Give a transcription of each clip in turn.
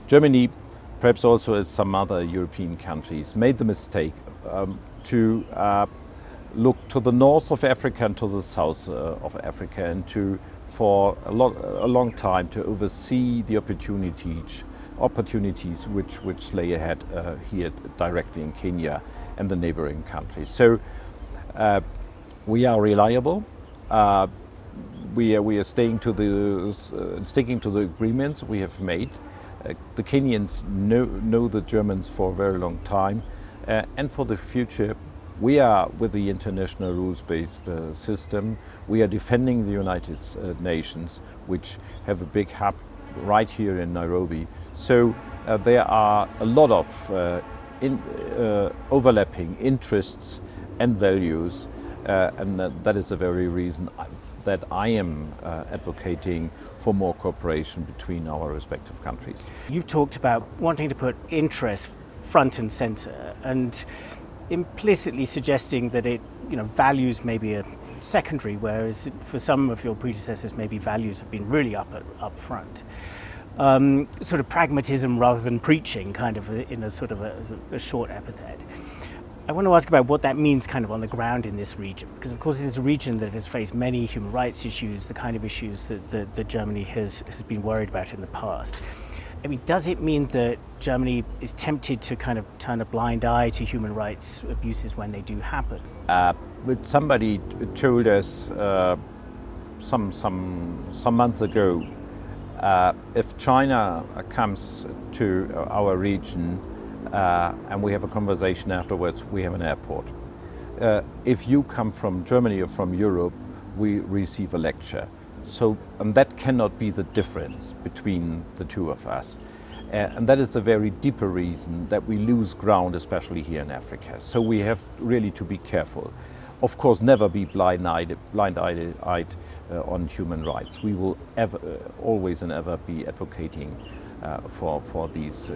Germany, perhaps also as some other European countries, made the mistake to look to the north of Africa and to the south of Africa, and for a long time to oversee the opportunities which lay ahead here directly in Kenya and the neighboring countries. So we are reliable. We are sticking to the agreements we have made. The Kenyans know the Germans for a very long time, and for the future, we are with the international rules-based system. We are defending the United Nations, which have a big hub right here in Nairobi. So there are a lot of overlapping interests and values, and that is the very reason that I am advocating for more cooperation between our respective countries. You've talked about wanting to put interest front and center, and implicitly suggesting that values may be a secondary, whereas for some of your predecessors maybe values have been really up front. Sort of pragmatism rather than preaching, kind of in a sort of a short epithet. I want to ask about what that means kind of on the ground in this region, because of course it's a region that has faced many human rights issues, the kind of issues that Germany has been worried about in the past. I mean, does it mean that Germany is tempted to kind of turn a blind eye to human rights abuses when they do happen? But somebody told us some months ago, if China comes to our region and we have a conversation afterwards, we have an airport. If you come from Germany or from Europe, we receive a lecture. So that cannot be the difference between the two of us. And that is the very deeper reason that we lose ground, especially here in Africa. So we have really to be careful. Of course, never be blind-eyed on human rights. We will always and ever be advocating for these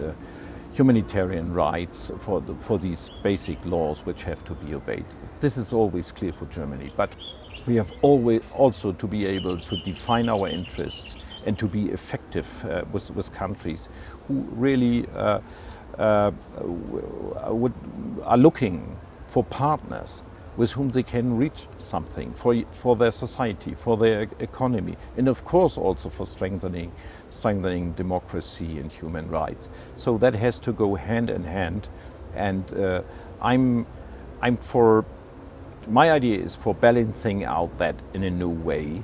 humanitarian rights, for these basic laws which have to be obeyed. This is always clear for Germany. But we have always also to be able to define our interests and to be effective with countries who really are looking for partners with whom they can reach something for their society, for their economy, and of course also for strengthening democracy and human rights. So that has to go hand in hand, and my idea is for balancing out that in a new way,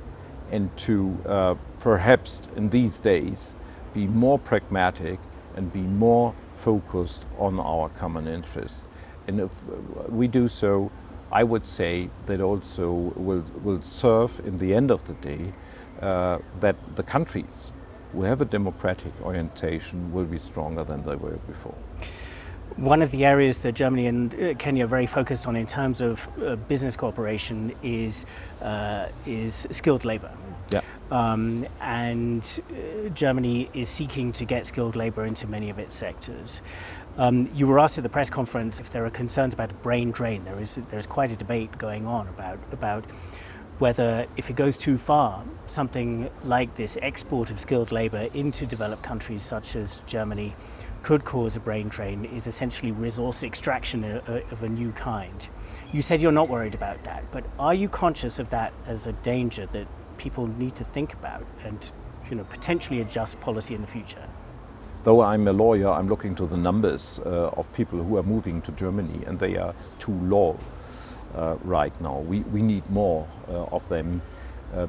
and to perhaps in these days be more pragmatic and be more focused on our common interests. And if we do so, I would say that also will serve in the end of the day that the countries who have a democratic orientation will be stronger than they were before. One of the areas that Germany and Kenya are very focused on in terms of business cooperation is skilled labor. Yeah. And Germany is seeking to get skilled labor into many of its sectors. You were asked at the press conference if there are concerns about a brain drain. There's quite a debate going on about whether, if it goes too far, something like this export of skilled labor into developed countries such as Germany could cause a brain drain, is essentially resource extraction of a new kind. You said you're not worried about that, but are you conscious of that as a danger that people need to think about and potentially adjust policy in the future? Though I'm a lawyer, I'm looking to the numbers of people who are moving to Germany, and they are too low right now. We need more of them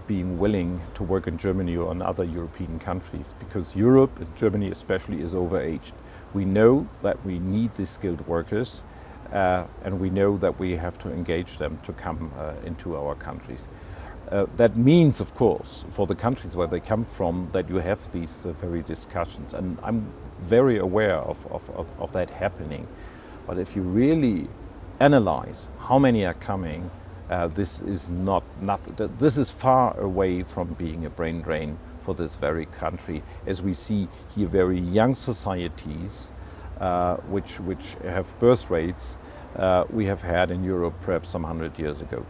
being willing to work in Germany or in other European countries, because Europe, and Germany especially, is overaged. We know that we need these skilled workers, and we know that we have to engage them to come into our countries. That means, of course, for the countries where they come from, that you have these very discussions, and I'm very aware of that happening. But if you really analyze how many are coming, this is far away from being a brain drain for this very country, as we see here very young societies which have birth rates we have had in Europe perhaps some 100 years ago.